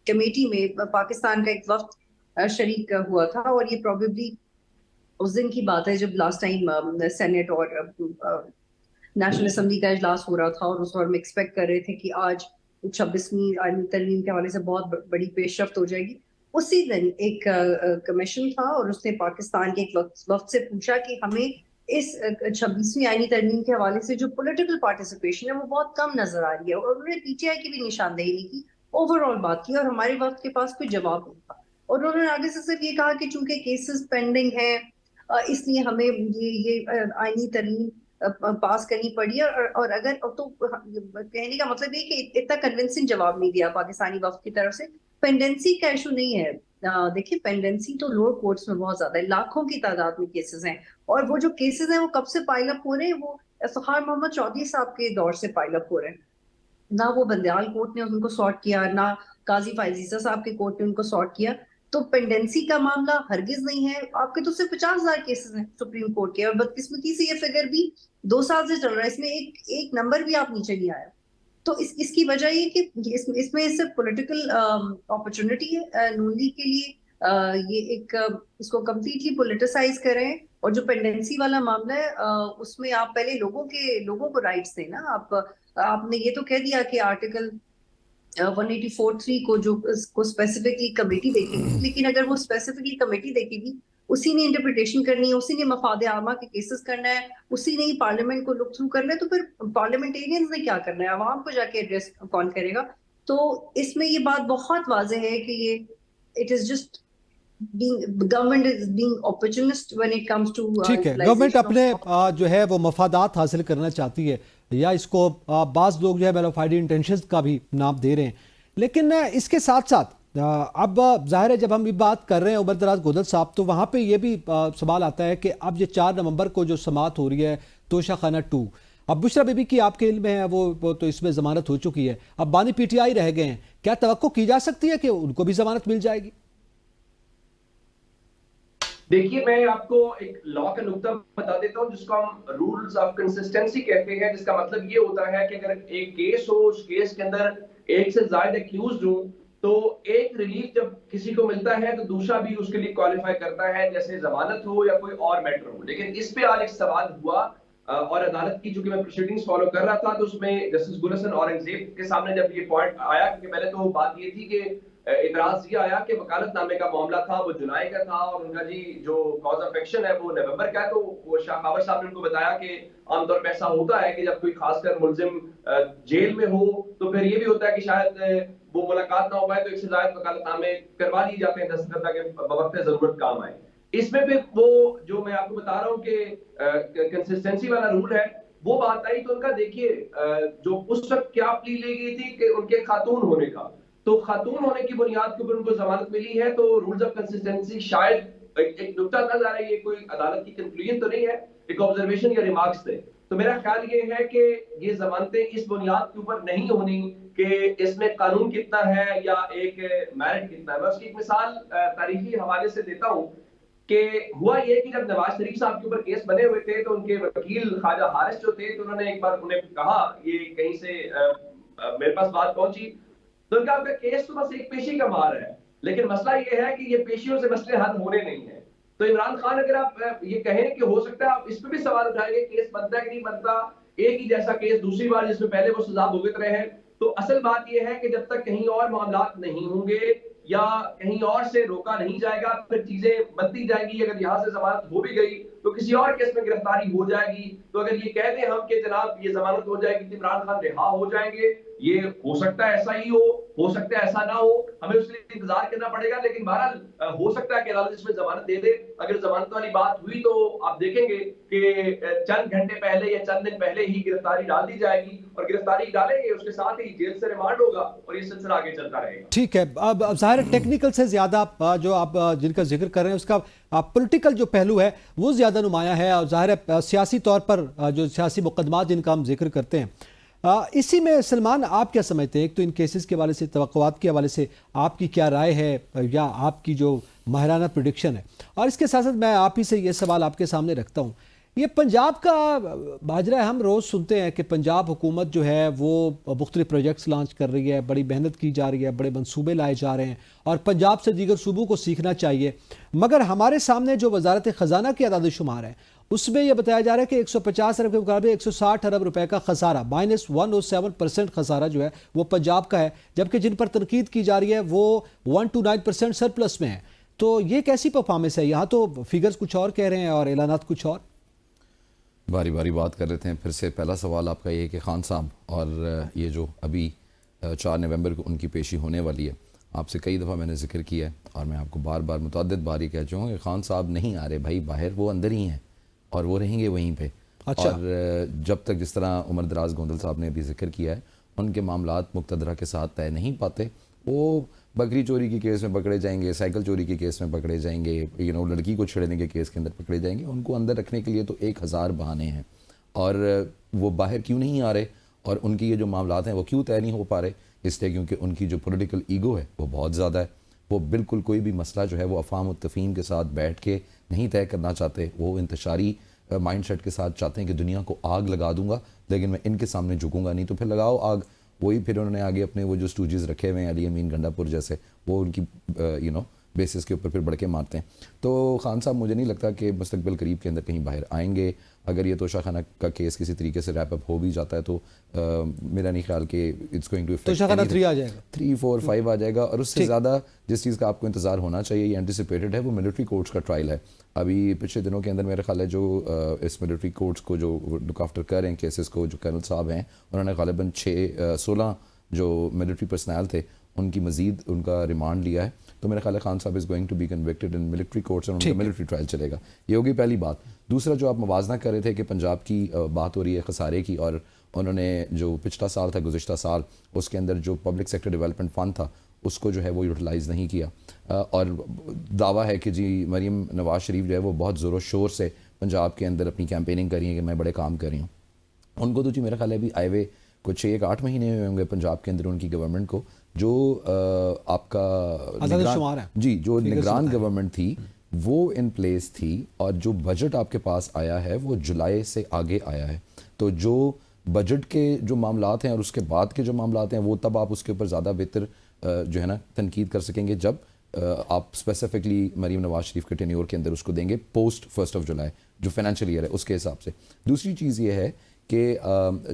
कमेटी में पाकिस्तान का एक वक्त शरीक हुआ था, और ये प्रोबेबली उस दिन की बात है जब लास्ट टाइम सेनेट और नेशनल असेंबली का इजलास हो रहा था, और उस वक्त हम एक्सपेक्ट कर रहे थे कि आज 26वीं आईनी तरमीम के हवाले से बहुत बड़ी पेशरफ्त हो जाएगी। उसी दिन एक कमीशन था, और उसने पाकिस्तान के एक वक्त से पूछा कि हमें इस 26वीं आईनी तरमीम के हवाले से जो पॉलिटिकल पार्टिसिपेशन है वो बहुत कम नजर आ रही है, और उन्होंने PTI की भी निशानदेही नहीं की, ओवरऑल बात की, और हमारे वक्त के पास कोई जवाब नहीं था। और उन्होंने आगे से सिर्फ ये कहा कि चूंकि केसेस पेंडिंग है, इसलिए हमें ये आईनी तरमीम पास करनी पड़ी है। और अगर तो कहने का मतलब ये कि इतना कन्विंसिंग जवाब नहीं दिया पाकिस्तानी वक्त की तरफ से। पेंडेंसी का इशू नहीं है, देखिए पेंडेंसी तो लोअर कोर्ट्स में बहुत ज्यादा है, लाखों की तादाद में केसेस हैं, और वो जो केसेस हैं वो कब से पाइल अप हो रहे हैं, वो इफ्तिखार मोहम्मद चौधरी साहब के दौर से पाइल अप हो रहे हैं। ना वो बंदयाल कोर्ट ने उनको सॉर्ट किया, ना काजी फायजीसा साहब के कोर्ट ने उनको सॉर्ट किया। तो पेंडेंसी का मामला हरगिज नहीं है। आपके तो सिर्फ 50,000 केसेस हैं सुप्रीम कोर्ट के, और बदकिस्मती से ये फिगर भी 2 साल से चल रहा है, इसमें एक नंबर भी आप नीचे नहीं आया। तो इसकी वजह ये कि इसमें सिर्फ पॉलिटिकल अपॉर्चुनिटी है नून लीग के लिए, ये एक इसको कंप्लीटली पॉलिटिसाइज करें। और जो पेंडेंसी वाला मामला है, उसमें आप पहले लोगों को राइट्स दें ना। आपने ये तो कह दिया कि आर्टिकल 184(3) को स्पेसिफिकली कमेटी देखेगी, लेकिन अगर वो स्पेसिफिकली कमेटी देखेगी, उसी ने इंटरप्रिटेशन करनी है, उसी ने मफादे आमा के केसेस करना है, उसी ने ही पार्लियामेंट को लुक थ्रू करना है, तो फिर पार्लियामेंटेरियंस ने क्या करना है, आवाम को जाके एड्रेस कौन करेगा? तो इसमें ये बात बहुत वाज़ेह है कि ये it is just government is being opportunist when it comes to. ठीक है, गवर्नमेंट अपने जो है वो मफादात हासिल करना चाहती है या इसको बाज़ लोग जो है मैलिफाइड इंटेंशंस का भी नाम दे रहे हैं। लेकिन इसके साथ साथ अब जाहिर है जब हम ये बात कर रहे हैं उमर दराज गोदल साहब, तो वहाँ पे ये भी सवाल आता है कि अब ये 4 नवंबर को जो समाअत हो रही है तोशा खाना 2, अब बुशरा बीबी की आपके इल्म में है वो तो इसमें ज़मानत हो चुकी है, अब बानी पीटीआई रह गए हैं, क्या तवक्को की जा सकती है कि उनको भी ज़मानत मिल जाएगी? देखिए, मैं आपको एक लॉ का नुक्ता बता देता हूं जिसको हम रूल्स ऑफ कंसिस्टेंसी कहते हैं, जिसका मतलब ये होता है कि अगर एक केस हो, उस केस के अंदर एक से ज्यादा एक्यूज्ड हो, तो एक रिलीफ जब किसी को मिलता है तो दूसरा भी उसके लिए क्वालिफाई करता है, जैसे जमानत हो या कोई और मैटर हो। लेकिन इस पे आज एक सवाल हुआ और अदालत की, चूंकि मैं प्रोसीडिंग्स फॉलो कर रहा था, तो उसमें जस्टिस गुल हसन औरंगजेब के सामने जब ये पॉइंट आया, क्योंकि पहले तो बात ये थी कि इतराज ये आया कि वकालतनामे का मामला था वो जुलाई का था और उनका जी जो कॉज ऑफ एक्शन है वो नवंबर का है। तो वो शाह बाबर साहब ने उनको बताया कि आमतौर पर ऐसा होता है कि जब कोई खासकर मुलजिम जेल में हो तो फिर ये भी होता है कि शायद वो मुलाकात ना हो पाए, तो एक से ज्यादा वकालतनामे करवा लिए जाते हैं दस्तखत, ताकि बवक्त जरूरत काम आए। इसमें फिर वो जो मैं आपको बता रहा हूँ कि कंसिस्टेंसी वाला रूल है, वो बात आई तो उनका देखिए जो उस वक्त क्या प्ली ली गई थी कि उनके खातून होने का, तो खातून होने की बुनियाद के ऊपर उनको जमानत मिली है। तो रूल्स ऑफ कंसिस्टेंसी शायद एक नुक्ता नजर आ रहा है, ये कोई अदालत की कंक्लूजन तो नहीं है, एक ऑब्जर्वेशन या रिमार्क्स थे। तो मेरा ख्याल ये है कि ये जमानतें इस बुनियाद के ऊपर नहीं होनी कि इसमें कानून कितना है या एक मेरिट कितना है। मैं उसकी एक मिसाल तारीखी हवाले से देता हूँ कि हुआ ये कि जब नवाज शरीफ साहब के ऊपर केस बने हुए थे तो उनके वकील ख्वाजा हारिस जो थे, तो उन्होंने एक बार उन्हें कहा, ये कहीं से मेरे पास बात पहुंची, तो उनका आपका केस तो बस एक पेशी का मार है, लेकिन मसला ये है कि ये पेशियों से मसले हल होने नहीं है। तो इमरान खान अगर आप ये कहें कि हो सकता है आप इस पे भी सवाल उठाएंगे केस बनता है कि नहीं बनता, एक ही जैसा केस दूसरी बार जिसमें पहले वो सजा भुगत रहे हैं। तो असल बात यह है कि जब तक कहीं और मामला नहीं होंगे या कहीं और से रोका नहीं जाएगा, फिर चीजें बनती जाएंगी। अगर यहाँ से जमानत हो भी गई तो किसी और केस में गिरफ्तारी हो जाएगी। तो अगर ये कह दें हम कि जनाब ये जमानत हो जाएगी तो इमरान खान रिहा हो जाएंगे, ये हो सकता है ऐसा ही हो सकता है ऐसा ना हो, हमें उसके लिए इंतजार करना पड़ेगा। लेकिन बहरहाल हो सकता है कि अदालत इसमें जमानत दे दे। अगर जमानत वाली बात हुई तो आप देखेंगे कि चंद घंटे पहले या चंद दिन पहले ही गिरफ्तारी डाल दी जाएगी, और गिरफ्तारी डालेंगे उसके साथ ही जेल से रिमांड होगा और ये सिलसिला आगे चलता रहेगा। ठीक है, अब जाहिर टेक्निकल से ज्यादा जो आप जिनका जिक्र कर रहे हैं उसका पॉलिटिकल जो पहलू है वो ज्यादा नुमाया है, और जाहिर है सियासी तौर पर जो सियासी मुकदमात जिनका हम जिक्र करते हैं, इसी में सलमान आप क्या समझते हैं? एक तो इन केसेस के हवाले से, तवक्कुआत के हवाले से आपकी क्या राय है या आपकी जो माहिराना प्रेडिक्शन है? और इसके साथ साथ मैं आप ही से ये सवाल आपके सामने रखता हूँ, ये पंजाब का माजरा है, हम रोज़ सुनते हैं कि पंजाब हुकूमत जो है वो मुख्तलिफ प्रोजेक्ट्स लॉन्च कर रही है, बड़ी मेहनत की जा रही है, बड़े मंसूबे लाए जा रहे हैं और पंजाब से दीगर सूबों को सीखना चाहिए। मगर हमारे सामने जो वजारत ख़जाना की अदाद शुमार है उसमें यह बताया जा रहा है कि 150 अरब के मुकाबले 160 अरब रुपए का खसारा, -107% खसारा जो है वो पंजाब का है, जबकि जिन पर तनकीद की जा रही है वो 129% सरप्लस में है। तो ये कैसी परफॉर्मेंस है? यहाँ तो फिगर्स कुछ और कह रहे हैं और ऐलानात कुछ और। बारी बारी बात कर लेते हैं। फिर से पहला सवाल आपका ये है कि खान साहब और ये जो अभी 4 नवंबर को उनकी पेशी होने वाली है, आपसे कई दफ़ा मैंने जिक्र किया है और मैं आपको बार बार मुतअद्दिद बार कह चुका हूँ कि खान साहब नहीं आ रहे भाई बाहर, वो अंदर ही हैं और वो रहेंगे वहीं पे। अच्छा। और जब तक जिस तरह उमर दराज गोंदल साहब ने भी जिक्र किया है, उनके मामलात मुक़तदरा के साथ तय नहीं पाते। वो बकरी चोरी के केस में पकड़े जाएंगे, साइकिल चोरी के केस में पकड़े जाएंगे, लड़की को छेड़ने के केस के अंदर पकड़े जाएंगे। उनको अंदर रखने के लिए तो 1000 बहाने हैं और वो बाहर क्यों नहीं आ रहे और उनकी ये जो मामलात हैं वो क्यों तय नहीं हो पा रहे? इसलिए क्योंकि उनकी जो पॉलिटिकल ईगो है वो बहुत ज़्यादा है। वो बिल्कुल कोई भी मसला जो है वो अफ़ाम और तफ़हीम के साथ बैठ के नहीं तय करना चाहते। वो इंतशारी माइंडसेट के साथ चाहते हैं कि दुनिया को आग लगा दूंगा लेकिन मैं इनके सामने झुकूंगा नहीं। तो फिर लगाओ आग। वही फिर उन्होंने आगे अपने वो जो स्टूजेस रखे हुए हैं अली अमीन गंडापुर जैसे, वो उनकी बेसिस के ऊपर फिर बढ़ के मारते हैं। तो खान साहब मुझे नहीं लगता कि मुस्तकबिल करीब के अंदर कहीं बाहर आएंगे। अगर ये तोशा खाना का केस किसी तरीके से रैप अप हो भी जाता है तो मेरा नहीं ख्याल कि इट्स गोइंग टू तोशा खाना 3 आ जाएगा, 3, 4, 5 आ जाएगा। और उससे ज़्यादा जिस चीज़ का आपको इंतजार होना चाहिए, ये एंटिसिपेटेड है, वो मिलिट्री कोर्ट्स का ट्रायल है। अभी पिछले दिनों के अंदर मेरा ख्याल है जो इस मिलिट्री कोर्ट्स को जो लुक आफ्टर कर रहे हैं केसेस को, जो कर्नल साहब हैं, उन्होंने गालिबन 16 जो मिलिट्री पर्सनल थे उनकी मजीद उनका रिमांड लिया है। तो मेरा ख्याल है Khan Sahab is going to be convicted in military courts और उनका मिलिट्री ट्रायल चलेगा। ये होगी पहली बात। दूसरा जो आप मवाजना कर रहे थे कि पंजाब की बात हो रही है खसारे की और उन्होंने जो पिछला साल था, गुज़िश्ता साल, उसके अंदर जो पब्लिक सेक्टर डेवलपमेंट फ़ंड था उसको जो है वो यूटिलाइज़ नहीं किया। और दावा है कि जी मरीम नवाज़ शरीफ जो है वो बहुत ज़ोरों शोर से पंजाब के अंदर अपनी कैंपेनिंग कर रही है कि मैं बड़े काम कर रही हूँ। उनको तो जी मेरा ख्याल है अभी आए हुए कुछ 1-8 महीने हुए होंगे पंजाब के अंदर उनकी गवर्नमेंट को, जो आपका शुमार है जी जो फिगर्स निगरान बताएं। गवर्नमेंट थी वो इन प्लेस थी, और जो बजट आपके पास आया है वो जुलाई से आगे आया है। तो जो बजट के जो मामलात हैं और उसके बाद के जो मामलात हैं वो तब आप उसके ऊपर ज़्यादा बेहतर जो है ना तनकीद कर सकेंगे जब आप स्पेसिफिकली मरीम नवाज शरीफ के टेन्योर के अंदर उसको देंगे पोस्ट 1 जुलाई जो फाइनेंशियल ईयर है उसके हिसाब से। दूसरी चीज़ ये है कि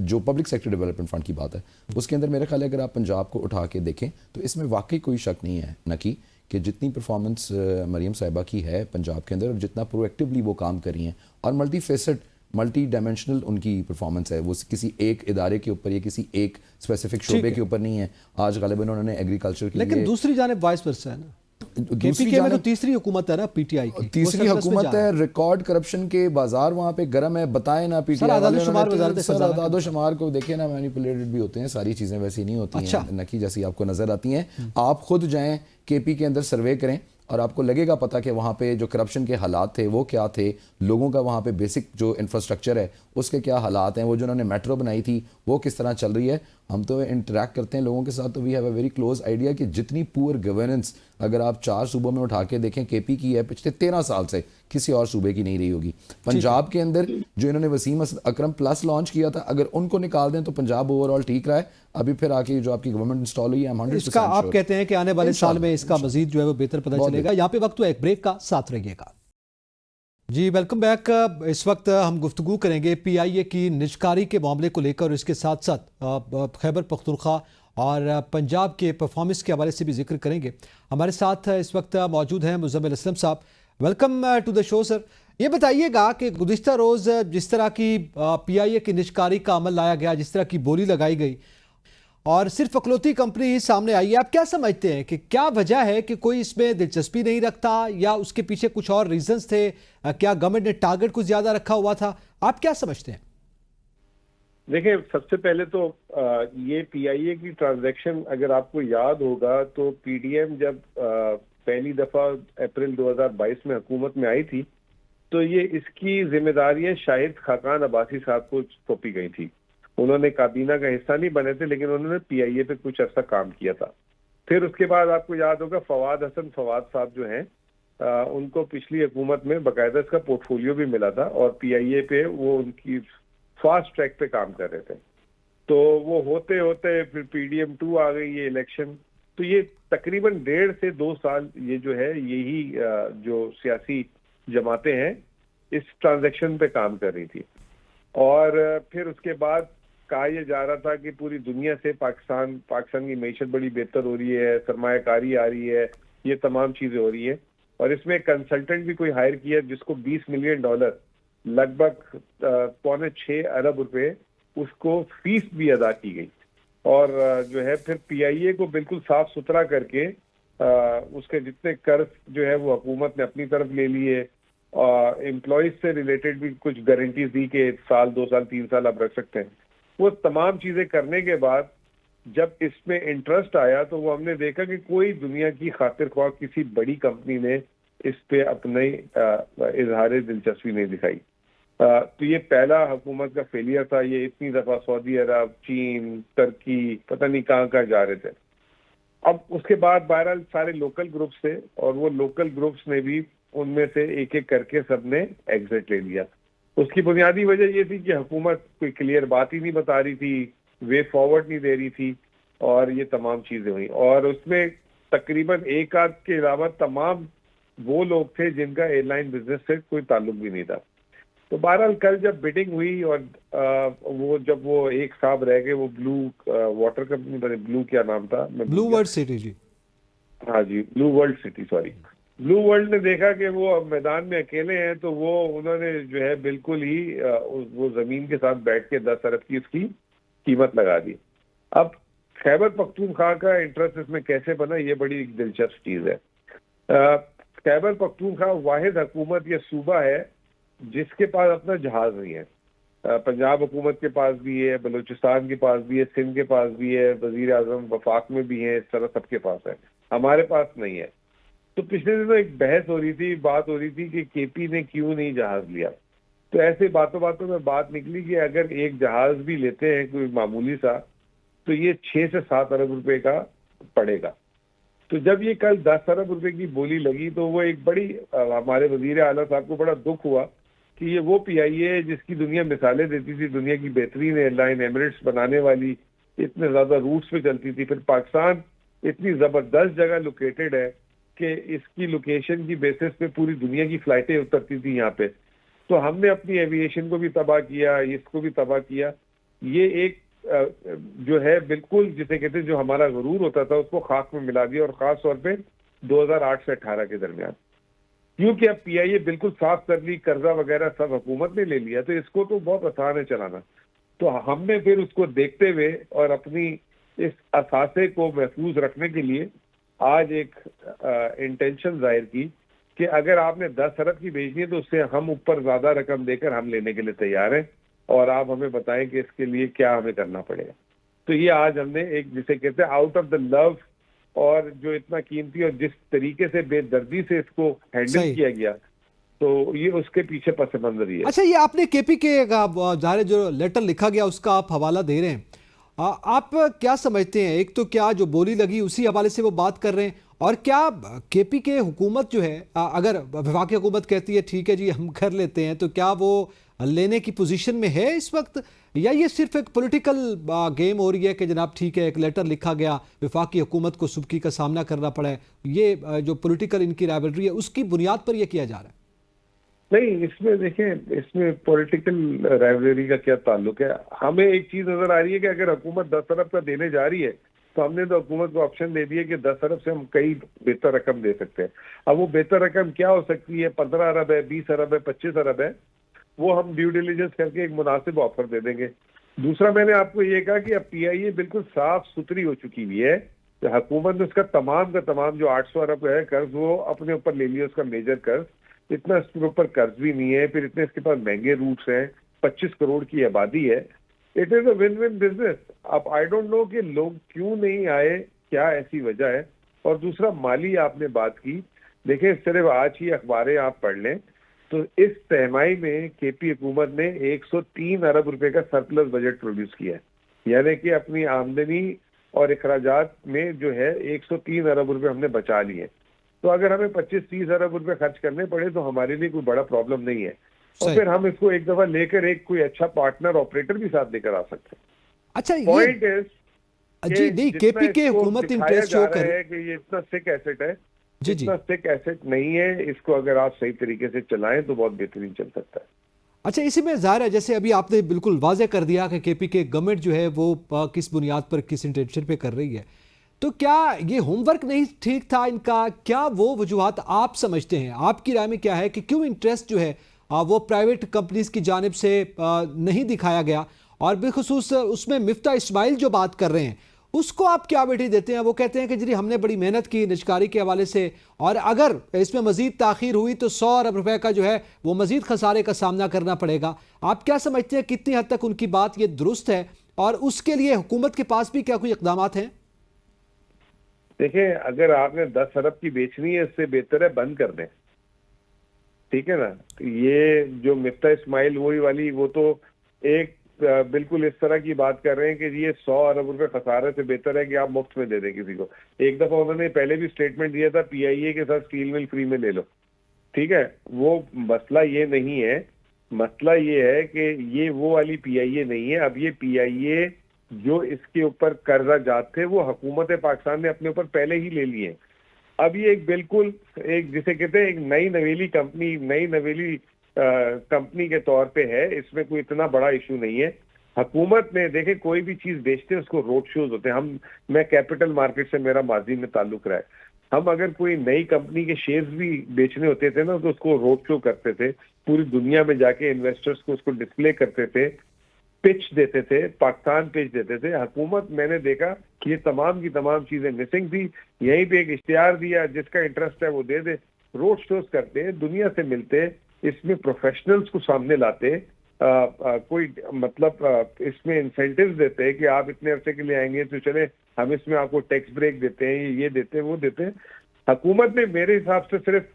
जो पब्लिक सेक्टर डेवलपमेंट फ़ंड की बात है उसके अंदर मेरा ख्याल है अगर आप पंजाब को उठा के देखें तो इसमें वाकई कोई शक नहीं है नकी कि जितनी परफॉर्मेंस मरीम साहिबा की है पंजाब के अंदर और जितना प्रोएक्टिवली वो काम कर रही हैं और मल्टी फेसेड मल्टी डायमेंशनल उनकी परफॉर्मेंस है, वो किसी एक इदारे के ऊपर या किसी एक स्पेसिफिक शोबे के ऊपर नहीं है। आज गालिबन उन्होंने एग्रीकल्चर के लेकिन लिए दूसरी जानिब वाइस वर्सा है ना, दूसरी KPK में तो जानिब तीसरी हुकूमत है ना पीटीआई की, तीसरी हुकूमत है, रिकॉर्ड करप्शन के बाजार वहाँ पे गर्म है, बताए ना पीटीआई वाले सर आदादोशुमार को देखे ना मैनिपुलेटेड भी होते हैं, सारी चीज़ें वैसी नहीं होती हैं नकी जैसी आपको नज़र आती हैं। आप खुद जाएं KP के अंदर सर्वे करें और आपको लगेगा पता कि वहाँ पे जो करप्शन के हालात थे वो क्या थे, लोगों का वहाँ पे बेसिक जो इंफ्रास्ट्रक्चर है उसके क्या हालात हैं, वो जो उन्होंने मेट्रो बनाई थी वो किस तरह चल रही है। हम तो इंटरेक्ट करते हैं लोगों के साथ तो we have a very close idea कि जितनी पुअर गवर्नेंस अगर आप 4 सूबों में उठा के देखें KP की है पिछले 13 साल से किसी और सूबे की नहीं रही होगी। पंजाब के अंदर जो इन्होंने वसीम अकरम प्लस लॉन्च किया था अगर उनको निकाल दें तो पंजाब ओवरऑल ठीक रहा है। अभी फिर आके जो आपकी गवर्नमेंट इंस्टॉल हुई है 100% इसका आप कहते हैं कि आने वाले साल में इसका मजीद जो है वो बेहतर पता चलेगा। यहाँ पे वक्त तो एक ब्रेक का, साथ रहिएगा जी। Welcome back. इस वक्त हम गुफ्तगू करेंगे PIA की निजकारी के मामले को लेकर और इसके साथ साथ खैबर पख्तूनख्वा और पंजाब के परफॉर्मेंस के हवाले से भी जिक्र करेंगे। हमारे साथ इस वक्त मौजूद हैं Muzammil Aslam Sahab. Welcome to the show sir. ये बताइएगा कि गुज़िश्ता रोज़ जिस तरह की PIA की निजकारी का अमल लाया गया, जिस तरह की बोली लगाई गई और सिर्फ अकलौती कंपनी ही सामने आई है, आप क्या समझते हैं कि क्या वजह है कि कोई इसमें दिलचस्पी नहीं रखता या उसके पीछे कुछ और रीजंस थे? क्या गवर्नमेंट ने टारगेट कुछ ज्यादा रखा हुआ था? आप क्या समझते हैं? देखिए, सबसे पहले तो ये PIA की ट्रांजैक्शन अगर आपको याद होगा तो PDM जब पहली दफा अप्रैल 2022 में हुकूमत में आई थी तो ये इसकी जिम्मेदारियां शाहिद खाकान अब्बासी साहब को सौंपी गई थी। उन्होंने काबीना का हिस्सा नहीं बने थे लेकिन उन्होंने PIA पे कुछ अर्सा काम किया था। फिर उसके बाद आपको याद होगा फवाद साहब जो हैं उनको पिछली हुकूमत में बाकायदा इसका पोर्टफोलियो भी मिला था और PIA पे वो उनकी फास्ट ट्रैक पे काम कर रहे थे। तो वो होते होते फिर PDM 2 आ गई, ये इलेक्शन, तो ये तकरीबन 1.5 से 2 साल ये जो है यही जो सियासी जमातें हैं इस ट्रांजैक्शन पे काम कर रही थी। और फिर उसके बाद कहा यह जा रहा था कि पूरी दुनिया से पाकिस्तान की मईशत बड़ी बेहतर हो रही है, सरमायाकारी आ रही है, ये तमाम चीजें हो रही है। और इसमें कंसल्टेंट भी कोई हायर किया जिसको $20 मिलियन लगभग 5.25 अरब रुपए उसको फीस भी अदा की गई। और जो है फिर PIA को बिल्कुल साफ सुथरा करके उसके जितने कर्ज जो है वो हुकूमत ने अपनी तरफ ले लिए। एम्प्लॉयज से रिलेटेड भी कुछ गारंटीज दी कि 1 साल 2 साल 3 साल आप रख सकते हैं। वो तमाम चीजें करने के बाद जब इसमें इंटरेस्ट आया तो वो हमने देखा कि कोई दुनिया की खातिर ख्वाह किसी बड़ी कंपनी ने इस पे अपने इजहार दिलचस्पी नहीं दिखाई। तो ये पहला हुकूमत का फेलियर था। ये इतनी दफा सऊदी अरब, चीन, तुर्की पता नहीं कहाँ जा रहे थे। अब उसके बाद बहरहाल सारे लोकल ग्रुप्स थे और वो लोकल ग्रुप्स ने भी उनमें से एक एक करके सबने एग्जिट ले लिया। उसकी बुनियादी वजह ये थी कि हुकूमत कोई क्लियर बात ही नहीं बता रही थी, वे फॉरवर्ड नहीं दे रही थी और ये तमाम चीजें हुई। और उसमें तकरीबन एक आध के अलावा तमाम वो लोग थे जिनका एयरलाइन बिजनेस से कोई ताल्लुक भी नहीं था। तो बहरहाल कल जब बिडिंग हुई और वो एक साहब रह गए, वो ब्लू वाटर कंपनी, ब्लू क्या नाम था, ब्लू वर्ल्ड सिटी जी, हाँ जी, blue world city, sorry, blue world ने देखा कि वो मैदान में अकेले हैं तो वो उन्होंने जो है बिल्कुल ही वो जमीन के साथ बैठ के 10 अरब की उसकी कीमत लगा दी। अब खैबर पख्तूनख्वा का इंटरेस्ट इसमें कैसे बना, ये बड़ी दिलचस्प चीज है। खैबर पख्तूनख्वा वाहिद हुकूमत या सूबा है जिसके पास अपना जहाज नहीं है। पंजाब हुकूमत के पास भी है, बलूचिस्तान के पास भी है, सिंध के पास भी है, वजीर आजम वफाक में भी है, इस तरह सबके पास है, हमारे पास नहीं है। तो पिछले दिनों एक बहस हो रही थी, बात हो रही थी कि केपी ने क्यों नहीं जहाज लिया। तो ऐसे बातों बातों में बात निकली कि अगर एक जहाज भी लेते हैं कोई मामूली सा, तो ये 6 से 7 अरब रुपए का पड़ेगा। तो जब ये कल 10 अरब रुपए की बोली लगी तो वो एक बड़ी हमारे वजीर आला साहब को बड़ा दुख हुआ कि ये वो पीआईए है जिसकी दुनिया मिसालें देती थी, दुनिया की बेहतरीन एयरलाइन एमिरेट्स बनाने वाली, इतने ज्यादा रूट्स पे चलती थी। फिर पाकिस्तान इतनी जबरदस्त जगह लोकेटेड है कि इसकी लोकेशन की बेसिस पे पूरी दुनिया की फ्लाइटें उतरती थी यहाँ पे। तो हमने अपनी एविएशन को भी तबाह किया, इसको भी तबाह किया। ये एक जो है बिल्कुल जिसे कहते हैं जो हमारा गुरूर होता था उसको खाक में मिला दिया, और खास तौर पे 2008 से 18 के दरमियान, क्योंकि अब पीआईए बिल्कुल साफ कर ली, कर्जा वगैरह सब हुकूमत ने ले लिया, तो इसको तो बहुत आसान है चलाना। तो हमने फिर उसको देखते हुए और अपनी इस असासे को महफूज रखने के लिए आज एक इंटेंशन जाहिर की कि अगर आपने 10 अरब की भेजनी है तो उससे हम ऊपर ज्यादा रकम देकर हम लेने के लिए तैयार हैं, और आप हमें बताएं कि इसके लिए क्या हमें करना पड़ेगा। तो ये आज हमने एक जिसे कहते हैं आउट ऑफ द लव, और जो इतना कीमती और जिस तरीके से बेदर्दी से इसको हैंडल किया गया, तो ये उसके पीछे पस मंजर ही है। अच्छा, ये आपने केपी के जाहिर जो लेटर लिखा गया उसका आप हवाला दे रहे हैं, आप क्या समझते हैं? एक तो क्या जो बोली लगी उसी हवाले से वो बात कर रहे हैं, और क्या केपी के हुकूमत जो है, अगर वफाकी हुकूमत कहती है ठीक है जी हम कर लेते हैं, तो क्या वो लेने की पोजीशन में है इस वक्त, या ये सिर्फ एक पॉलिटिकल गेम हो रही है कि जनाब ठीक है एक लेटर लिखा गया, वफाकी हुकूमत को सुबकी का सामना करना पड़ा है, ये जो पॉलिटिकल इनकी राइवलरी है उसकी बुनियाद पर यह किया जा रहा है? नहीं, इसमें देखें, इसमें पॉलिटिकल राइवलरी का क्या ताल्लुक है। हमें एक चीज नजर आ रही है कि अगर हुकूमत 10 अरब का देने जा रही है तो हमने तो हुकूमत को ऑप्शन दे दिया कि 10 अरब से हम कई बेहतर रकम दे सकते हैं। अब वो बेहतर रकम क्या हो सकती है, 15 अरब है, 20 अरब है, 25 अरब है, वो हम ड्यू डिलीजेंस करके एक मुनासिब ऑफर दे देंगे। दूसरा, मैंने आपको ये कहा कि अब पीआईए बिल्कुल साफ सुथरी हो चुकी हुई है, तो हुकूमत ने उसका तमाम का तमाम जो 800 अरब है कर्ज वो अपने ऊपर ले लिया, उसका मेजर कर्ज। इतना इसके ऊपर कर्ज भी नहीं है, फिर इतने इसके पास महंगे रूट्स हैं, 25 करोड़ की आबादी है। It is a win win business. अब आई डोंट नो कि लोग क्यों नहीं आए, क्या ऐसी वजह है। और दूसरा, माली आपने बात की, देखें सिर्फ आज ही अखबारें आप पढ़ लें तो इस तिमाही में केपी हुकूमत ने 103 अरब रुपए का सरप्लस बजट प्रोड्यूस किया है, यानी कि अपनी आमदनी और अखराजात में जो है 103 अरब रुपए हमने बचा लिए। तो अगर हमें 25-30 अरब रुपए खर्च करने पड़े तो हमारे लिए कोई बड़ा प्रॉब्लम नहीं है, और फिर हम इसको एक दफा लेकर एक कोई अच्छा पार्टनर ऑपरेटर भी साथ लेकर आ सकते हैं। अच्छा, पॉइंट इज जी नहीं, केपी के हुकूमत इंटरेस्ट शो कर है कि ये इतना सिक एसेट है, जी इतना सिक एसेट नहीं है, इसको अगर आप सही तरीके से चलाएं तो बहुत बेहतरीन चल सकता है। अच्छा, इसी में जाहिर है जैसे अभी आपने बिल्कुल वाज़ेह कर दिया कि केपी के गवर्नमेंट जो है वो किस बुनियाद पर किस इंटेंशन पे कर रही है, तो क्या ये होमवर्क नहीं ठीक था इनका? क्या वो वजूहात आप समझते हैं, आपकी राय में क्या है कि क्यों इंटरेस्ट जो है वो प्राइवेट कंपनीज की जानिब से नहीं दिखाया गया? और बिलखुसूस उसमें मिफ्ता इस्माइल जो बात कर रहे हैं उसको आप क्या बेटी देते हैं? वो कहते हैं कि जी हमने बड़ी मेहनत की निजकारी के हवाले से, और अगर इसमें मजीद ताखीर हुई तो 100 अरब रुपए का जो है वो मजीद खसारे का सामना करना पड़ेगा। आप क्या समझते हैं कितनी हद तक उनकी बात ये दुरुस्त है, और उसके लिए हुकूमत के पास भी क्या कोई इक़दाम हैं? देखिए, अगर आपने 10 अरब की बेचनी है, इससे बेहतर है बंद कर दें, ठीक है ना। ये जो मिफ्ता इस्माइल वही वाली, वो तो एक बिल्कुल इस तरह की बात कर रहे हैं कि ये 100 अरब रुपए खसारे से बेहतर है कि आप मुफ्त में दे दें किसी को। एक दफा उन्होंने पहले भी स्टेटमेंट दिया था पीआईए के साथ स्टील मिल फ्री में ले लो, ठीक है। वो मसला ये नहीं है, मसला ये है कि ये वो वाली पीआईए नहीं है। अब ये पीआईए जो इसके ऊपर कर्जा जात थे वो हुकूमत पाकिस्तान ने अपने ऊपर पहले ही ले लिए। अब ये एक बिल्कुल एक जिसे कहते हैं एक नई नवेली कंपनी, नई नवेली कंपनी के तौर पे है, इसमें कोई इतना बड़ा इशू नहीं है। हुकूमत ने देखे कोई भी चीज बेचते हैं उसको रोड शोज होते हैं। मैं कैपिटल मार्केट से मेरा माजी में ताल्लुक रहा है, हम अगर कोई नई कंपनी के शेयर्स भी बेचने होते थे ना तो उसको रोड शो करते थे, पूरी दुनिया में जाके इन्वेस्टर्स को उसको डिस्प्ले करते थे, पिच देते थे, पाकिस्तान पिच देते थे। हुकूमत, मैंने देखा कि ये तमाम की तमाम चीजें मिसिंग थी। यहीं पे एक इश्तिहार दिया, जिसका इंटरेस्ट है वो दे दे, रोड शोज करते, दुनिया से मिलते, इसमें प्रोफेशनल्स को सामने लाते, कोई मतलब इसमें इंसेंटिव्स देते हैं कि आप इतने अरसे के लिए आएंगे तो चले हम इसमें आपको टैक्स ब्रेक देते हैं, ये देते हैं, वो देते हैं। हुकूमत ने मेरे हिसाब से सिर्फ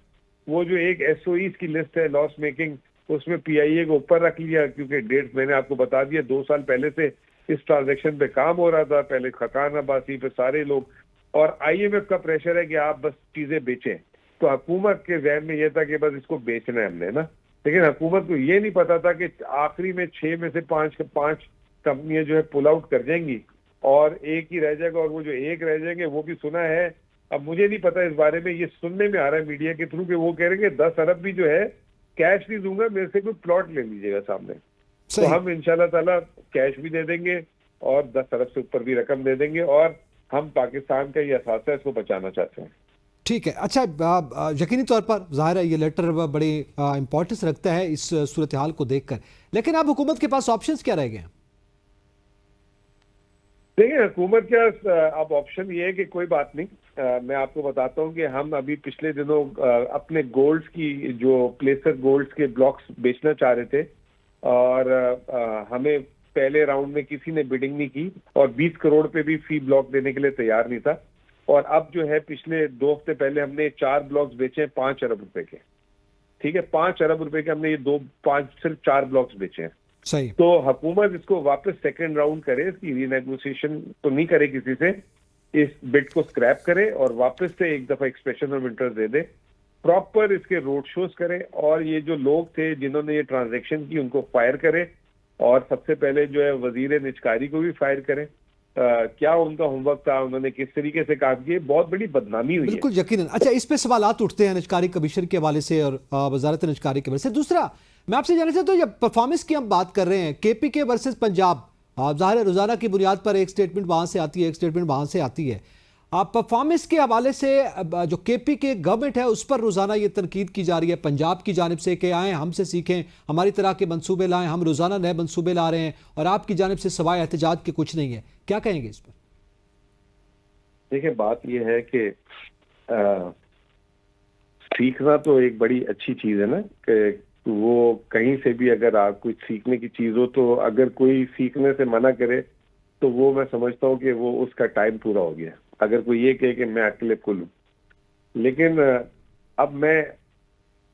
वो जो एक एसओईज की लिस्ट है लॉस मेकिंग, उसमें पीआईए को ऊपर रख लिया, क्योंकि डेट मैंने आपको बता दिया 2 साल पहले से इस ट्रांजैक्शन पे काम हो रहा था। पहले खकान अब्बासी पे सारे लोग, और आईएमएफ का प्रेशर है कि आप बस चीजें बेचें। तो हुकूमत के जहन में यह था कि बस इसको बेचना है हमने ना, लेकिन हुकूमत को ये नहीं पता था कि आखिरी में 6 में से 5 कंपनियां जो है पुल आउट कर जाएंगी और एक ही रह जाएगा, और वो जो एक रह जाएंगे वो भी सुना है। अब मुझे नहीं पता इस बारे में, ये सुनने में आ रहा है मीडिया के थ्रू कि वो कह रहे हैं कि 10 अरब भी जो है कैश नहीं दूंगा, मेरे से कोई प्लॉट ले लीजिएगा सामने। तो हम इंशाल्लाह ताला कैश भी दे देंगे और 10 अरब से ऊपर भी रकम दे देंगे, और हम पाकिस्तान का ये असासा है, इसको बचाना चाहते हैं। ठीक है। अच्छा, यकीनी तौर पर जाहिर है ये लेटर बड़ी इंपॉर्टेंस रखता है इस सूरत हाल को देखकर, लेकिन अब हुकूमत के पास ऑप्शंस क्या रह गए हैं? देखिए हुकूमत क्या, अब ऑप्शन ये है कि कोई बात नहीं, मैं आपको बताता हूँ कि हम अभी पिछले दिनों अपने गोल्ड्स की जो प्लेसर गोल्ड्स के ब्लॉक्स बेचना चाह रहे थे, और हमें पहले राउंड में किसी ने बिडिंग नहीं की और 20 करोड़ पे भी फी ब्लॉक देने के लिए तैयार नहीं था। और अब जो है पिछले 2 हफ्ते पहले हमने 4 ब्लॉक्स बेचे हैं 5 अरब रुपए के। ठीक है, 5 अरब रुपए के हमने ये 5 सिर्फ 4 ब्लॉक्स बेचे हैं। सही। तो हुकूमत इसको वापस सेकंड राउंड करे, इसकी रीनेगोशिएशन तो नहीं करे किसी से, इस बिड को स्क्रैप करे और वापस से एक दफा expression of interest they they, proper इसके रोड शोज करे, और ये जो लोग थे जिन्होंने ये ट्रांजैक्शन की उनको फायर करे, और सबसे पहले जो है वजीर निजकारी को भी फायर करे। क्या उनका होमवर्क था, उन्होंने किस तरीके से काम किए, बहुत बड़ी बदनामी हुई है। बिल्कुल यकीनन। अच्छा, इस पे सवालात उठते हैं निजकारी कमीशन के हवाले से और वजारत निजकारी के हवाले से। दूसरा मैं आपसे जानना चाहता हूँ, जब परफॉर्मेंस की हम बात कर रहे हैं केपीके वर्सेस पंजाब, ज़ाहिर है रोजाना की बुनियाद पर एक स्टेटमेंट वहां से आती है, एक स्टेटमेंट वहां से आती है। परफॉर्मेंस के हवाले से जो केपीके गवर्नमेंट है उस पर रोजाना ये तनकीद की जा रही है पंजाब की जानिब से कि आएँ हमसे सीखें, हमारी तरह के मंसूबे लाएं, हम रोजाना नए मंसूबे ला रहे हैं, और आपकी जानिब से सवाए एहतजाज के कुछ नहीं है। क्या कहेंगे इस पर? देखिए बात यह है कि सीखना तो एक बड़ी अच्छी चीज है ना, कि वो कहीं से भी अगर आप कुछ सीखने की चीज हो, तो अगर कोई सीखने से मना करे तो वो मैं समझता हूँ कि वो उसका टाइम पूरा हो गया। अगर कोई ये कहे कि मैं अकेले खुलूं, लेकिन अब मैं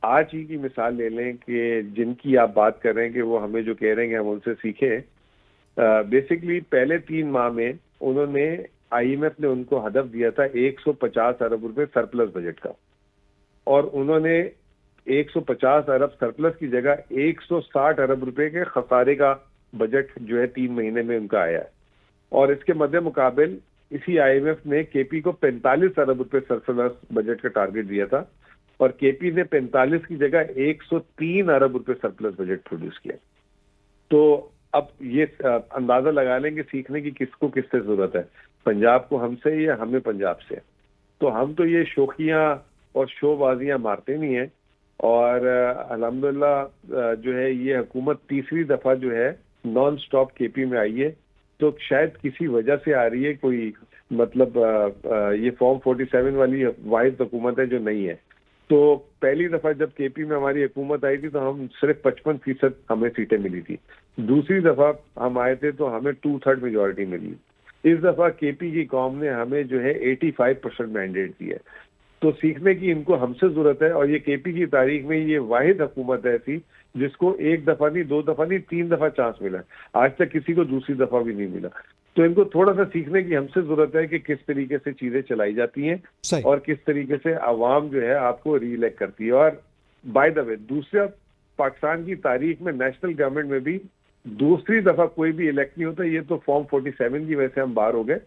आज ही की मिसाल ले लें कि जिनकी आप बात कर रहे हैं कि वो हमें जो कह रहे हैं कि हम उनसे सीखें, बेसिकली पहले 3 माह में उन्होंने, आईएमएफ ने उनको हदफ दिया था 150 अरब रुपए सरप्लस बजट का, और उन्होंने 150 अरब सरप्लस की जगह 160 अरब रुपए के खसारे का बजट जो है 3 महीने में उनका आया है। और इसके मद्दे मुकाबिल इसी आईएमएफ ने केपी को 45 अरब रुपए सरप्लस बजट का टारगेट दिया था, और केपी ने 45 की जगह 103 अरब रुपए सरप्लस बजट प्रोड्यूस किया। तो अब ये अंदाजा लगा लें कि सीखने की किसको किससे जरूरत है, पंजाब को हमसे या हमें पंजाब से। तो हम तो ये शोखियां और शोबाजियां मारते नहीं है, और अल्हम्दुलिल्लाह जो है ये हुकूमत तीसरी दफा जो है नॉन स्टॉप केपी में आई है, तो शायद किसी वजह से आ रही है, कोई मतलब ये फॉर्म 47 वाली वाहिद हुकूमत है जो नहीं है। तो पहली दफा जब केपी में हमारी हुकूमत आई थी तो हम सिर्फ 55% हमें सीटें मिली थी। दूसरी दफा हम आए थे तो हमें 2/3 मेजोरिटी मिली। इस दफा केपी की कौम ने हमें जो है 85% मैंडेट दिया है। तो सीखने की इनको हमसे जरूरत है, और ये केपी की तारीख में ये वाहिद हुकूमत ऐसी जिसको 1 दफा नहीं, 2 दफा नहीं, 3 दफा चांस मिला। आज तक किसी को दूसरी दफा भी नहीं मिला। तो इनको थोड़ा सा सीखने की हमसे जरूरत है कि किस तरीके से चीजें चलाई जाती हैं और किस तरीके से आवाम जो है आपको री इलेक्ट करती है। और बाय द वे दूसरा, पाकिस्तान की तारीख में नेशनल गवर्नमेंट में भी दूसरी दफा कोई भी इलेक्ट नहीं होता। ये तो फॉर्म 47 की वजह से हम बाहर हो गए,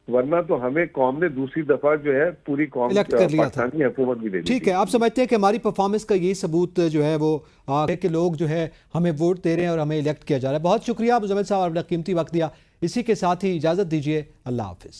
वरना तो हमें कौम ने दूसरी दफा जो है पूरी कौम पाकिस्तानी हुकूमत भी दे दी। ठीक है, आप समझते हैं कि हमारी परफॉर्मेंस का यही सबूत जो है वो है कि लोग जो है हमें वोट दे रहे हैं और हमें इलेक्ट किया जा रहा है। बहुत शुक्रिया मुज़म्मिल साहब, आपने कीमती वक्त दिया। इसी के साथ ही इजाज़त दीजिए, अल्लाह हाफिज़।